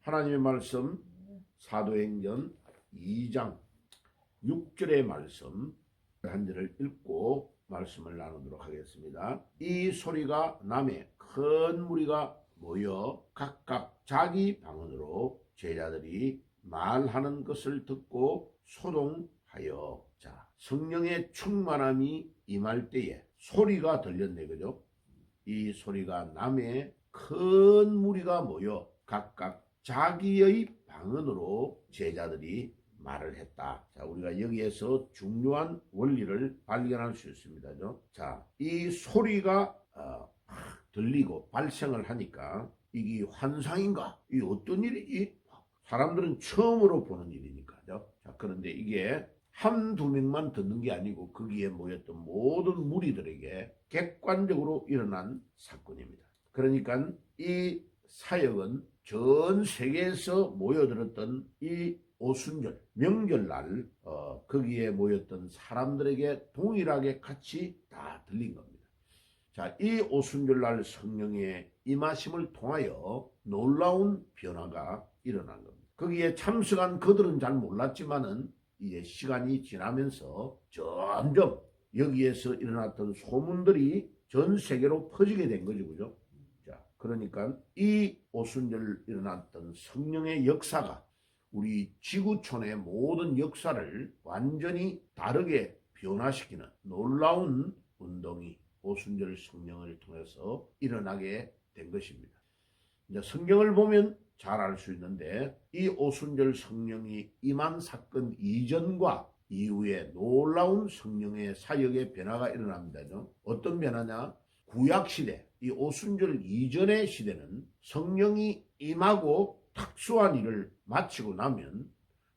하나님의 말씀 사도행전 2장 6절의 말씀 한 절을 읽고 말씀을 나누도록 하겠습니다. 이 소리가 남에 큰 무리가 모여 각각 자기 방언으로 제자들이 말하는 것을 듣고 소동하여, 자, 성령의 충만함이 임할 때에 소리가 들렸네, 그죠? 이 소리가 남에 큰 무리가 모여 각각 자기의 방언으로 제자들이 말을 했다. 자, 우리가 여기에서 중요한 원리를 발견할 수 있습니다. 자, 이 소리가 들리고 발생을 하니까 이게 환상인가? 이 어떤 일이지? 사람들은 처음으로 보는 일이니까요. 자, 그런데 이게 한두 명만 듣는 게 아니고 거기에 모였던 모든 무리들에게 객관적으로 일어난 사건입니다. 그러니까 이 사역은 전 세계에서 모여들었던 이 오순절 명절날 거기에 모였던 사람들에게 동일하게 같이 다 들린 겁니다. 자, 이 오순절날 성령의 임하심을 통하여 놀라운 변화가 일어난 겁니다. 거기에 참석한 그들은 잘 몰랐지만은 이제 시간이 지나면서 점점 여기에서 일어났던 소문들이 전 세계로 퍼지게 된 거죠, 그죠? 자, 그러니까 이 오순절 일어났던 성령의 역사가 우리 지구촌의 모든 역사를 완전히 다르게 변화시키는 놀라운 운동이 오순절 성령을 통해서 일어나게 된 것입니다. 이제 성경을 보면 잘 알 수 있는데 이 오순절 성령이 임한 사건 이전과 이후에 놀라운 성령의 사역의 변화가 일어납니다. 어떤 변화냐? 구약시대, 이 오순절 이전의 시대는 성령이 임하고 특수한 일을 마치고 나면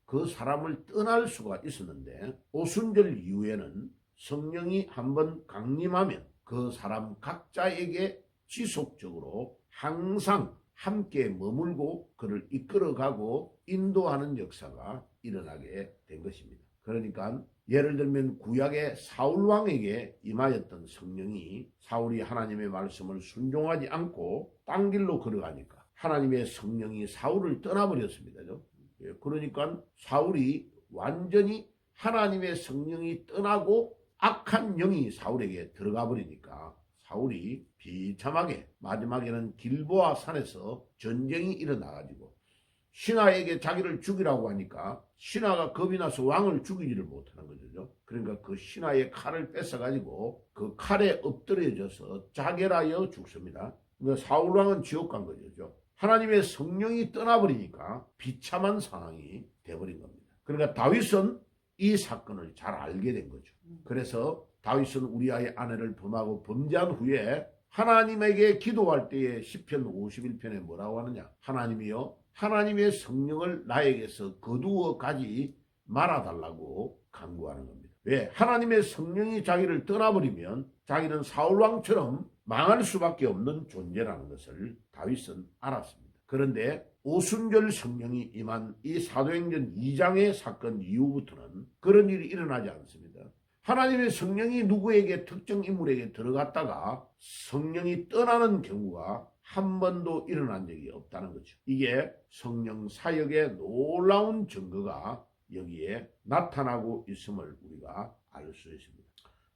그 사람을 떠날 수가 있었는데 오순절 이후에는 성령이 한번 강림하면 그 사람 각자에게 지속적으로 항상 함께 머물고 그를 이끌어가고 인도하는 역사가 일어나게 된 것입니다. 그러니까 예를 들면 구약의 사울왕에게 임하였던 성령이 사울이 하나님의 말씀을 순종하지 않고 딴 길로 걸어가니까 하나님의 성령이 사울을 떠나버렸습니다. 그러니까 사울이 완전히 하나님의 성령이 떠나고 악한 영이 사울에게 들어가 버리니까 사울이 비참하게 마지막에는 길보아 산에서 전쟁이 일어나가지고 신하에게 자기를 죽이라고 하니까 신하가 겁이 나서 왕을 죽이지를 못하는 거죠. 그러니까 그 신하의 칼을 뺏어가지고 그 칼에 엎드려져서 자결하여 죽습니다. 그러니까 사울왕은 지옥 간 거죠. 하나님의 성령이 떠나버리니까 비참한 상황이 돼버린 겁니다. 그러니까 다윗은 이 사건을 잘 알게 된 거죠. 그래서 다윗은 우리아의 아내를 범하고 범죄한 후에 하나님에게 기도할 때에 시편 51편에 뭐라고 하느냐? 하나님이여, 하나님의 성령을 나에게서 거두어 가지 말아달라고 간구하는 겁니다. 왜? 하나님의 성령이 자기를 떠나버리면 자기는 사울왕처럼 망할 수밖에 없는 존재라는 것을 다윗은 알았습니다. 그런데 오순절 성령이 임한 이 사도행전 2장의 사건 이후부터는 그런 일이 일어나지 않습니다. 하나님의 성령이 누구에게 특정 인물에게 들어갔다가 성령이 떠나는 경우가 한 번도 일어난 적이 없다는 거죠. 이게 성령 사역의 놀라운 증거가 여기에 나타나고 있음을 우리가 알 수 있습니다.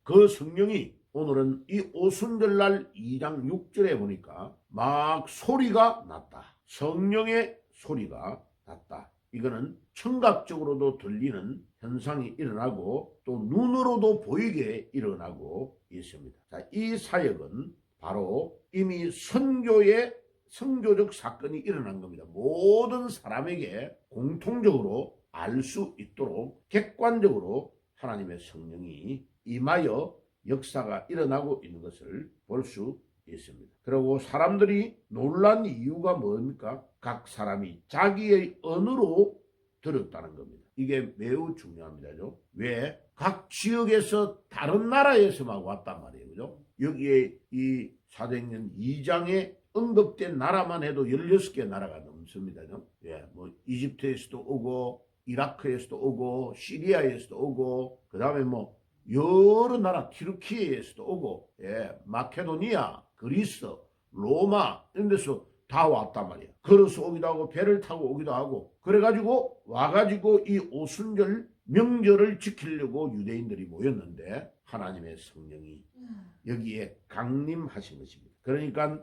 그 성령이 오늘은 이 오순절날 2장 6절에 보니까 막 소리가 났다. 성령의 소리가 났다. 이거는 청각적으로도 들리는 현상이 일어나고 또 눈으로도 보이게 일어나고 있습니다. 자, 이 사역은 바로 이미 선교적 사건이 일어난 겁니다. 모든 사람에게 공통적으로 알 수 있도록 객관적으로 하나님의 성령이 임하여 역사가 일어나고 있는 것을 볼 수 있습니다. 그리고 사람들이 놀란 이유가 뭡니까? 각 사람이 자기의 언어로 들었다는 겁니다. 이게 매우 중요합니다. 왜? 각 지역에서 다른 나라에서만 왔단 말이에요. 그죠? 여기에 이 사도행전 2장에 언급된 나라만 해도 16개 나라가 넘습니다. 예, 뭐 이집트에서도 오고 이라크에서도 오고 시리아에서도 오고 그다음에 뭐 여러 나라 튀르키예에서도 오고 예, 마케도니아, 그리스, 로마 이런 데서 다 왔단 말이야. 걸어서 오기도 하고 배를 타고 오기도 하고 그래가지고 와가지고 이 오순절 명절을 지키려고 유대인들이 모였는데 하나님의 성령이 여기에 강림하신 것입니다. 그러니까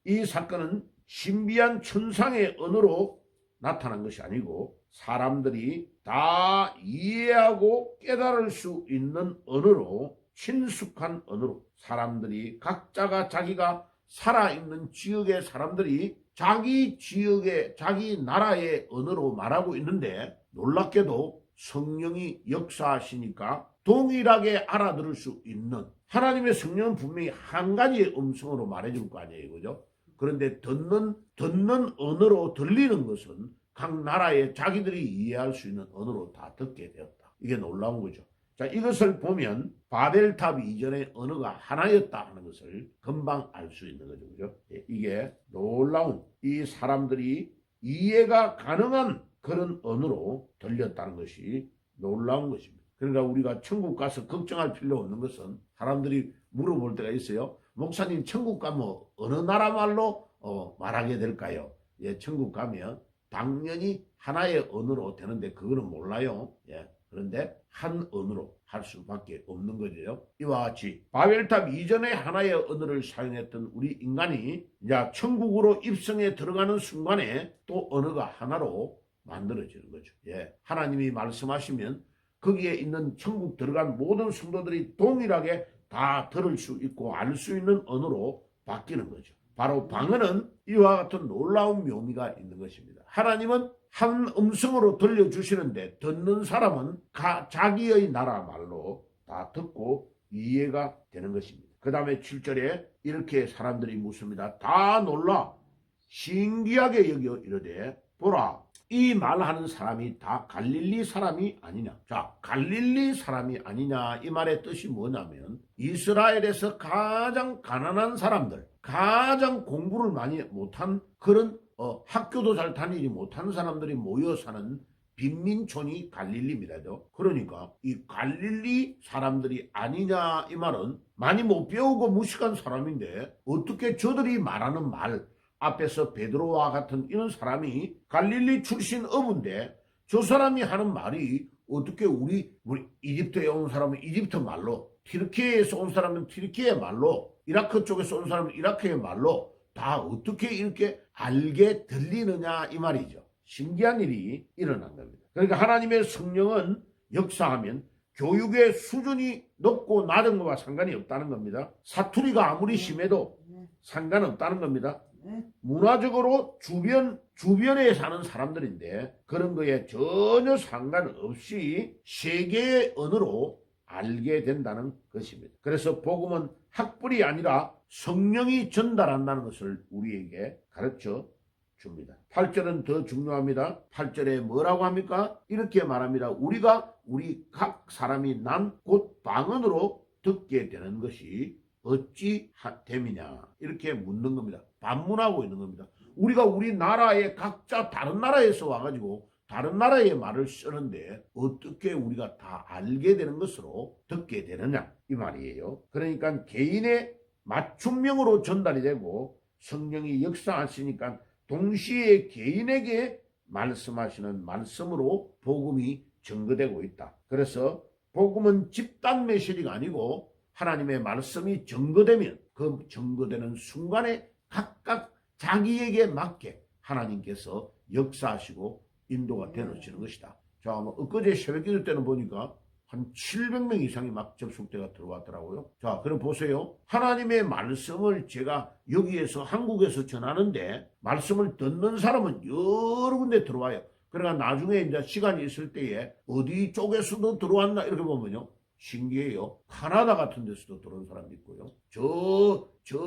이 사건은 신비한 천상의 언어로 나타난 것이 아니고 사람들이 다 이해하고 깨달을 수 있는 언어로 친숙한 언어로 사람들이 각자가 자기가 살아있는 지역의 사람들이 자기 지역의 자기 나라의 언어로 말하고 있는데 놀랍게도 성령이 역사하시니까 동일하게 알아들을 수 있는 하나님의 성령은 분명히 한 가지의 음성으로 말해줄 거 아니에요. 그죠? 그런데 듣는 언어로 들리는 것은 각 나라의 자기들이 이해할 수 있는 언어로 다 듣게 되었다. 이게 놀라운 거죠. 자, 이것을 보면 바벨탑 이전의 언어가 하나였다 하는 것을 금방 알 수 있는 거죠. 그죠? 이게 놀라운 이 사람들이 이해가 가능한 그런 언어로 들렸다는 것이 놀라운 것입니다. 그러니까 우리가 천국 가서 걱정할 필요 없는 것은 사람들이 물어볼 때가 있어요. 목사님 천국 가면 어느 나라 말로 말하게 될까요? 예, 천국 가면 당연히 하나의 언어로 되는데 그거는 몰라요. 예, 그런데 한 언어로 할 수밖에 없는 거죠. 이와 같이 바벨탑 이전에 하나의 언어를 사용했던 우리 인간이 이제 천국으로 입성에 들어가는 순간에 또 언어가 하나로 만들어지는 거죠. 예, 하나님이 말씀하시면 거기에 있는 천국 들어간 모든 성도들이 동일하게 다 들을 수 있고 알 수 있는 언어로 바뀌는 거죠. 바로 방언은 이와 같은 놀라운 묘미가 있는 것입니다. 하나님은 한 음성으로 들려주시는데 듣는 사람은 자기의 나라 말로 다 듣고 이해가 되는 것입니다. 그 다음에 7절에 이렇게 사람들이 묻습니다. 다 놀라 신기하게 여겨 이르되 보라 이 말하는 사람이 다 갈릴리 사람이 아니냐. 자, 갈릴리 사람이 아니냐 이 말의 뜻이 뭐냐면 이스라엘에서 가장 가난한 사람들, 가장 공부를 많이 못한 그런 학교도 잘 다니지 못하는 사람들이 모여 사는 빈민촌이 갈릴리입니다. 그러니까 이 갈릴리 사람들이 아니냐 이 말은 많이 못 배우고 무식한 사람인데 어떻게 저들이 말하는 말 앞에서 베드로와 같은 이런 사람이 갈릴리 출신 어부인데 저 사람이 하는 말이 어떻게 우리 이집트에 온 사람은 이집트 말로, 튀르키예에서 온 사람은 튀르키예 말로, 이라크 쪽에서 온 사람은 이라크의 말로 다 어떻게 이렇게 알게 들리느냐 이 말이죠. 신기한 일이 일어난 겁니다. 그러니까 하나님의 성령은 역사하면 교육의 수준이 높고 낮은 것과 상관이 없다는 겁니다. 사투리가 아무리 심해도 상관없다는 겁니다. 문화적으로 주변에 사는 사람들인데 그런 거에 전혀 상관없이 세계의 언어로 알게 된다는 것입니다. 그래서 복음은 학벌이 아니라 성령이 전달한다는 것을 우리에게 가르쳐 줍니다. 8절은 더 중요합니다. 8절에 뭐라고 합니까? 이렇게 말합니다. 우리 각 사람이 난 곧 방언으로 듣게 되는 것이 어찌 됨이냐 이렇게 묻는 겁니다. 반문하고 있는 겁니다. 우리가 우리나라에 각자 다른 나라에서 와가지고 다른 나라의 말을 쓰는데 어떻게 우리가 다 알게 되는 것으로 듣게 되느냐 이 말이에요. 그러니까 개인의 맞춤명으로 전달이 되고 성령이 역사하시니까 동시에 개인에게 말씀하시는 말씀으로 복음이 증거되고 있다. 그래서 복음은 집단 메시지가 아니고 하나님의 말씀이 증거되면 그 증거되는 순간에 각각 자기에게 맞게 하나님께서 역사하시고 인도가 되어지는 것이다. 자, 엊그제 새벽기도 때는 보니까 한 700명 이상이 막 접속대가 들어왔더라고요. 자, 그럼 보세요. 하나님의 말씀을 제가 여기에서 한국에서 전하는데 말씀을 듣는 사람은 여러 군데 들어와요. 그러니까 나중에 이제 시간이 있을 때에 어디 쪽에서도 들어왔나 이렇게 보면요. 신기해요. 카나다 같은 데서도 들어온 사람이 있고요. 저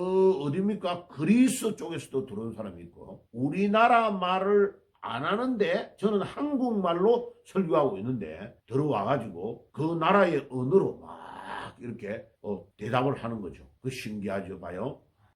어디입니까? 그리스 쪽에서도 들어온 사람이 있고 우리나라 말을 안 하는데 저는 한국말로 설교하고 있는데 들어와가지고 그 나라의 언어로 막 이렇게 대답을 하는 거죠. 그 신기하죠. 봐요.